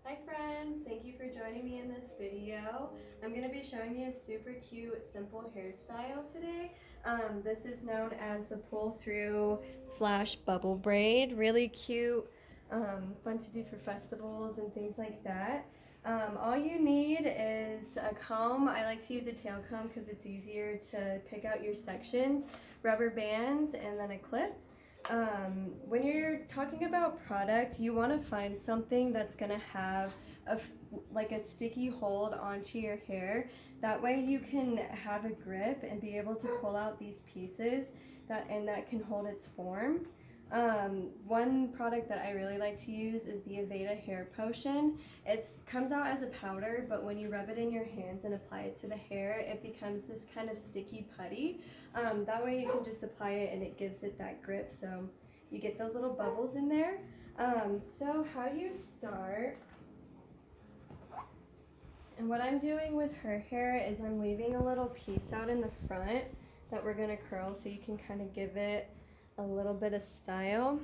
Hi friends, thank you for joining me in this video. I'm going to be showing you a super cute simple hairstyle today. This is known as the pull through slash bubble braid. Really cute, fun to do for festivals and things like that. All you need is a comb. I like to use a tail comb because it's easier to pick out your sections, rubber bands, and then a clip. When you're talking about product, you want to find something that's going to have like a sticky hold onto your hair. That way you can have a grip and be able to pull out these pieces that can hold its form. One product that I really like to use is the Aveda hair potion. It comes out as a powder, but when you rub it in your hands and apply it to the hair, it becomes this kind of sticky putty. That way you can just apply it and it gives it that grip, so you get those little bubbles in there. So how you start, and what I'm doing with her hair is I'm leaving a little piece out in the front that we're going to curl so you can kind of give it a little bit of style.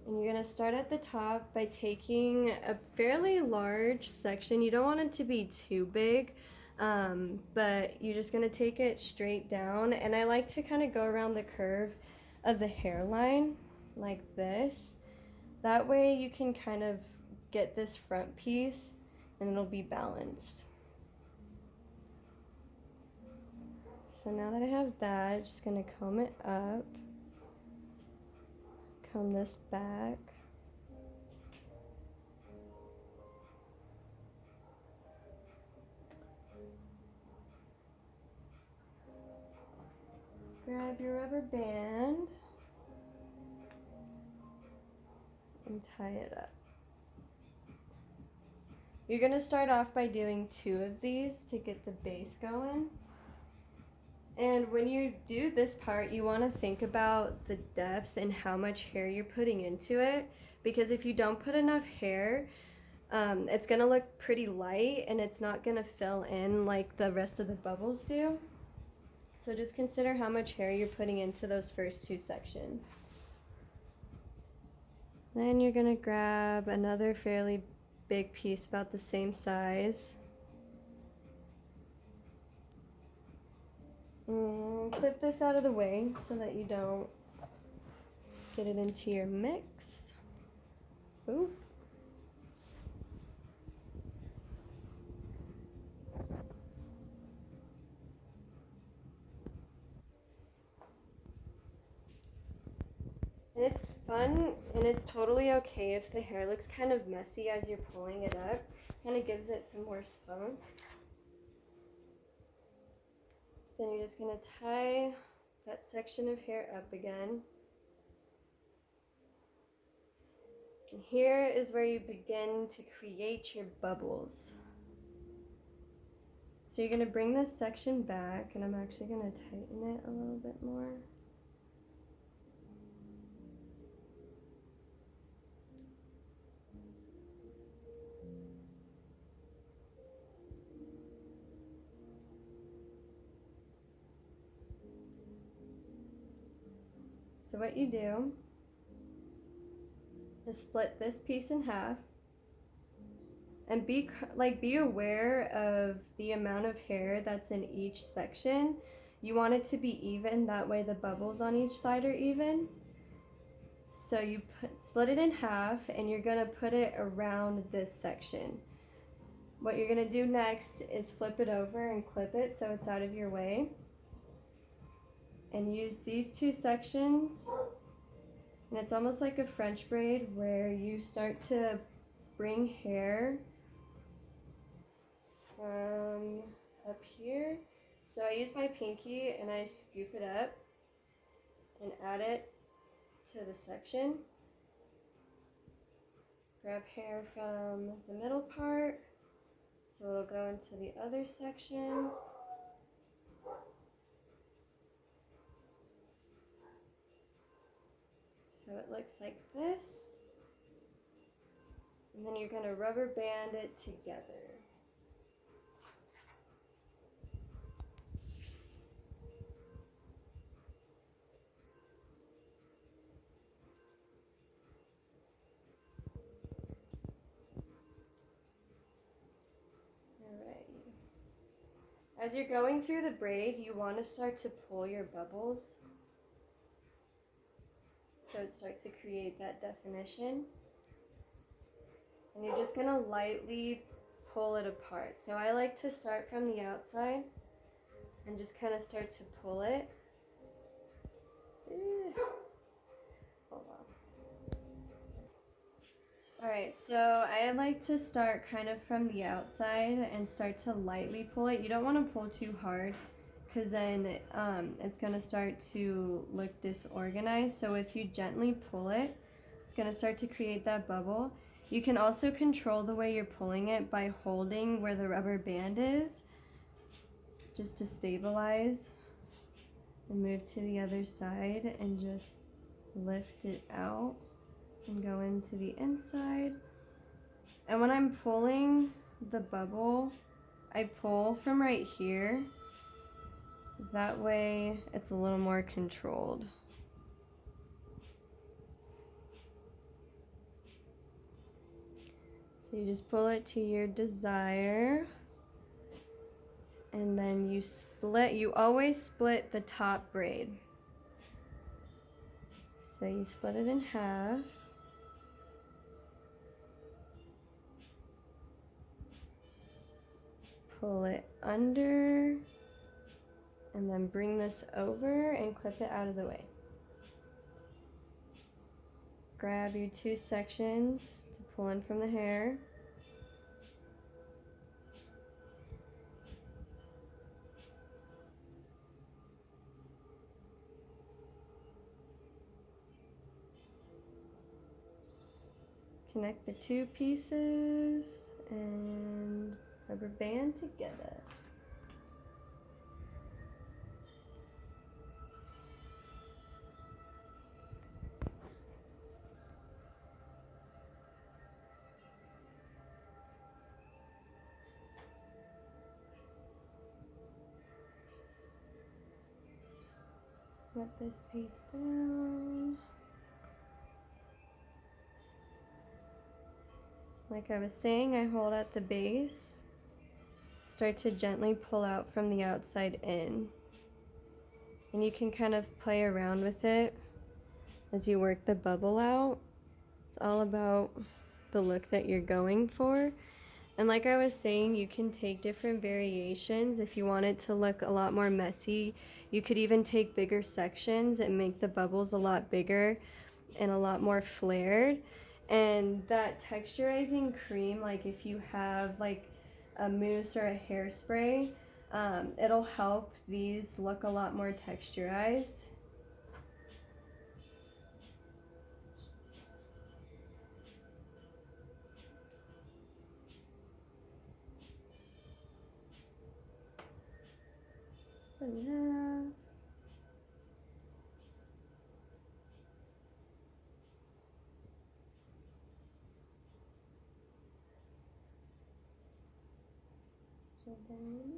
And you're going to start at the top by taking a fairly large section. You don't want it to be too big, but you're just going to take it straight down. And I like to kind of go around the curve of the hairline like this. That way you can kind of get this front piece and it'll be balanced. So now that I have that, I'm just going to comb it up, comb this back. Grab your rubber band and tie it up. You're going to start off by doing 2 of these to get the base going. And when you do this part, you want to think about the depth and how much hair you're putting into it, because if you don't put enough hair, it's going to look pretty light and it's not going to fill in like the rest of the bubbles do. So just consider how much hair you're putting into those first 2 sections. Then you're going to grab another fairly big piece about the same size. Clip this out of the way so that you don't get it into your mix. Ooh. And it's fun and it's totally okay if the hair looks kind of messy as you're pulling it up. Kind of gives it some more spunk. Then you're just going to tie that section of hair up again. And here is where you begin to create your bubbles. So you're going to bring this section back, and I'm actually going to tighten it a little bit more. So what you do is split this piece in half and be aware of the amount of hair that's in each section. You want it to be even, that way the bubbles on each side are even. So you split it in half and you're going to put it around this section. What you're going to do next is flip it over and clip it so it's out of your way. And use these 2 sections, and it's almost like a French braid where you start to bring hair from up here. So I use my pinky and I scoop it up and add it to the section. Grab hair from the middle part so it'll go into the other section. So it looks like this. And then you're going to rubber band it together. As you're going through the braid, you want to start to pull your bubbles. So it starts to create that definition. And you're just going to lightly pull it apart. So I like to start from the outside and just kind of start to pull it. Hold on. Alright, so I like to start kind of from the outside and start to lightly pull it. You don't want to pull too hard because then it's going to start to look disorganized. So if you gently pull it, it's going to start to create that bubble. You can also control the way you're pulling it by holding where the rubber band is, just to stabilize, and move to the other side and just lift it out and go into the inside. And when I'm pulling the bubble, I pull from right here. That way it's a little more controlled. So you just pull it to your desire. And then you split, you always split the top braid. So you split it in half. Pull it under, and then bring this over and clip it out of the way. Grab your two sections to pull in from the hair. Connect the two pieces and rubber band together. Let this piece down. Like I was saying, I hold at the base. Start to gently pull out from the outside in. And you can kind of play around with it as you work the bubble out. It's all about the look that you're going for. And like I was saying, you can take different variations. If you want it to look a lot more messy, you could even take bigger sections and make the bubbles a lot bigger and a lot more flared. And that texturizing cream, like if you have like a mousse or a hairspray, it'll help these look a lot more texturized. Split in half. So then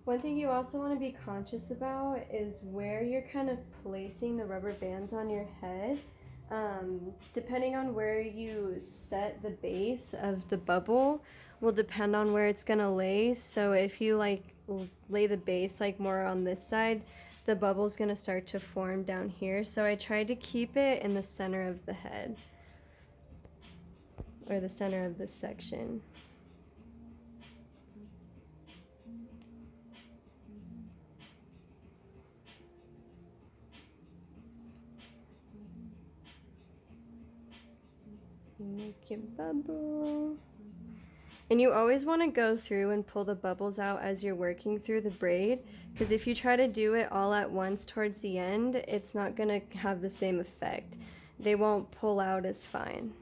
one thing you also want to be conscious about is where you're kind of placing the rubber bands on your head. Depending on where you set the base of the bubble will depend on where it's gonna lay. So if you like lay the base like more on this side, the bubble's gonna start to form down here. So I tried to keep it in the center of the head, or the center of this section. Make your bubble. And you always want to go through and pull the bubbles out as you're working through the braid, because if you try to do it all at once towards the end, it's not going to have the same effect. They won't pull out as fine.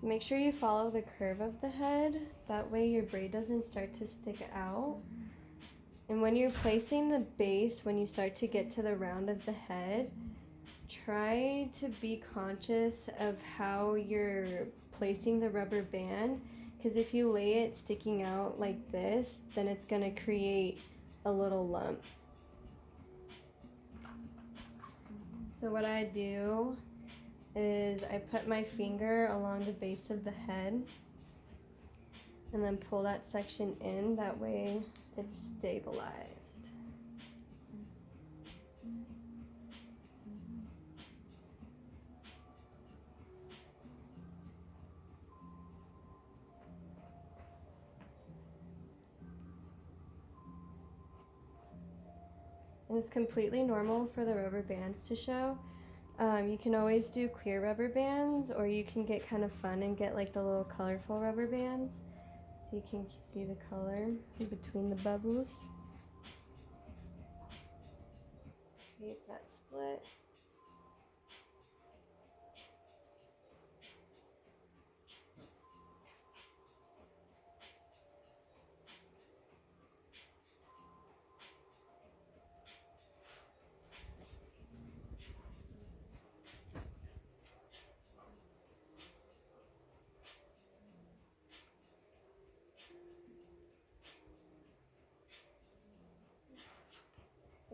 Make sure you follow the curve of the head. That way your braid doesn't start to stick out. And when you're placing the base, when you start to get to the round of the head, try to be conscious of how you're placing the rubber band, because if you lay it sticking out like this, then it's going to create a little lump. So what I do is I put my finger along the base of the head and then pull that section in, that way it's stabilized. And it's completely normal for the rubber bands to show. You can always do clear rubber bands, or you can get kind of fun and get like the little colorful rubber bands, so you can see the color in between the bubbles. Create that split.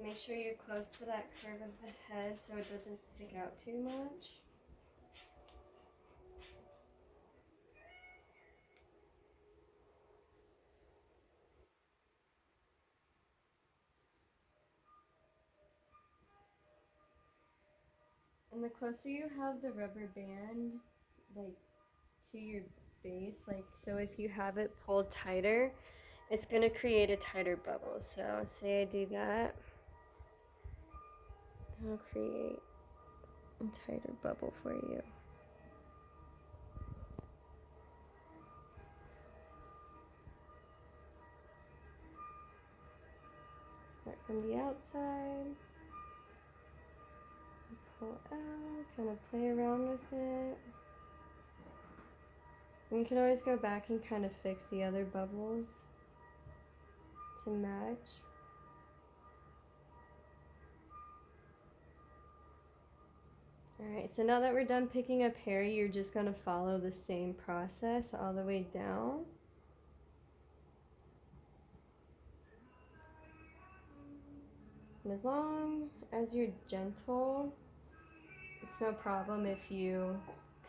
Make sure you're close to that curve of the head so it doesn't stick out too much. And the closer you have the rubber band, like, to your base, like, so if you have it pulled tighter, it's going to create a tighter bubble. So say I do that, I'll create a tighter bubble for you. Start from the outside, pull out, kind of play around with it. And you can always go back and kind of fix the other bubbles to match. Alright, so now that we're done picking up hair, you're just going to follow the same process all the way down. And as long as you're gentle, it's no problem if you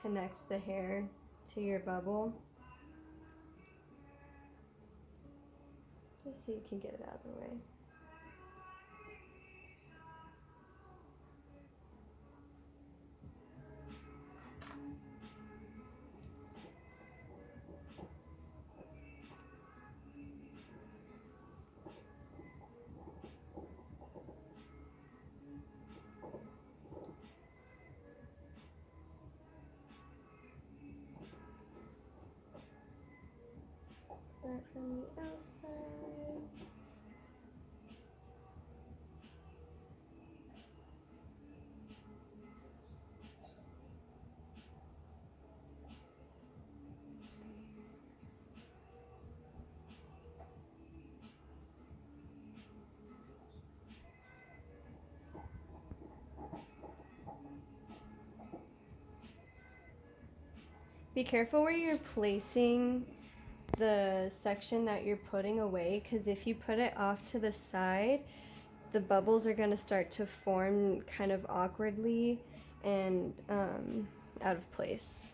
connect the hair to your bubble, just so you can get it out of the way. Start from the outside. Be careful where you're placing the section that you're putting away, because if you put it off to the side, the bubbles are going to start to form kind of awkwardly and out of place.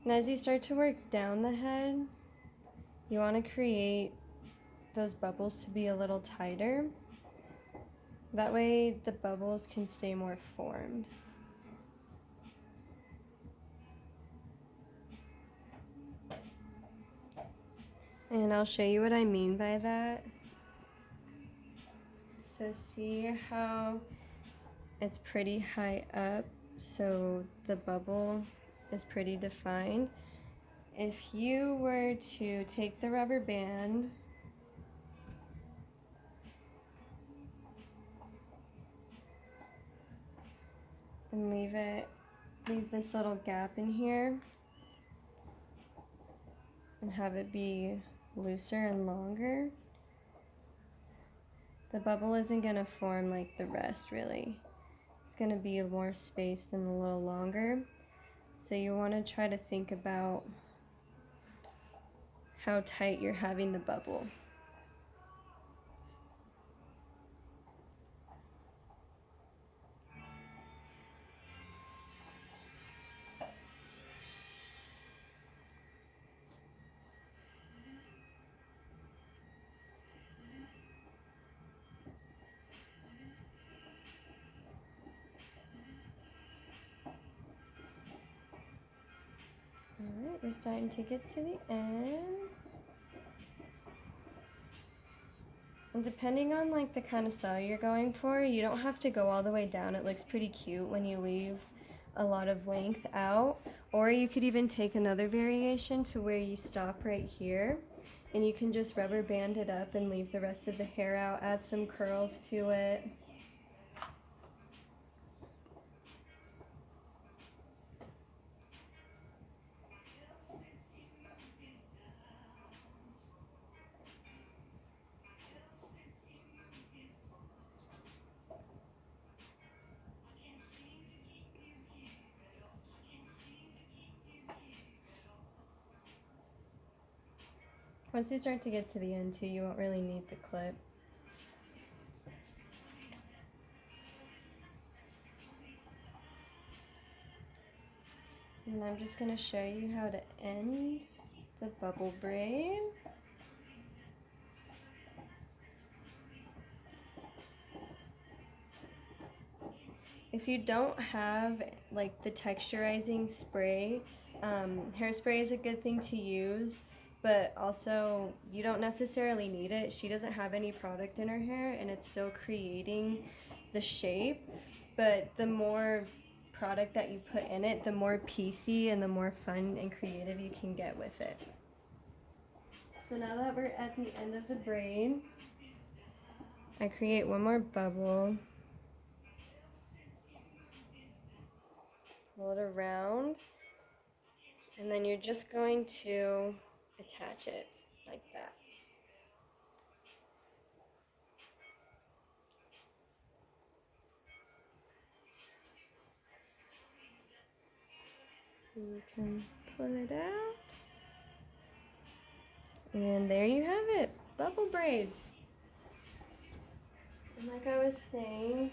And as you start to work down the head, you want to create those bubbles to be a little tighter. That way the bubbles can stay more formed. And I'll show you what I mean by that. So see how it's pretty high up, so the bubble is pretty defined. If you were to take the rubber band and leave this little gap in here and have it be looser and longer, the bubble isn't going to form like the rest really. It's going to be more spaced and a little longer. So you want to try to think about how tight you're having the bubble. Alright, we're starting to get to the end. And depending on like the kind of style you're going for, you don't have to go all the way down. It looks pretty cute when you leave a lot of length out. Or you could even take another variation to where you stop right here and you can just rubber band it up and leave the rest of the hair out, add some curls to it. Once you start to get to the end too, you won't really need the clip. And I'm just going to show you how to end the bubble braid. If you don't have like the texturizing spray, hairspray is a good thing to use, but also you don't necessarily need it. She doesn't have any product in her hair and it's still creating the shape, but the more product that you put in it, the more piecey and the more fun and creative you can get with it. So now that we're at the end of the braid, I create one more bubble, pull it around, and then you're just going to attach it like that. You can pull it out. And there you have it, bubble braids. And like I was saying,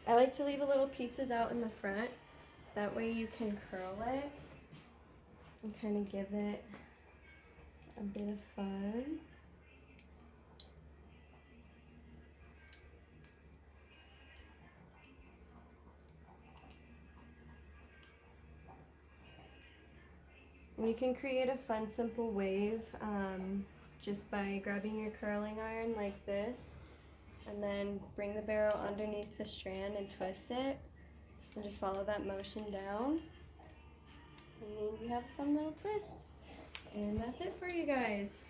I like to leave a little pieces out in the front. That way you can curl it and kind of give it a bit of fun. And you can create a fun, simple wave just by grabbing your curling iron like this, and then bring the barrel underneath the strand and twist it, and just follow that motion down. And you have a fun little twist. And that's it for you guys.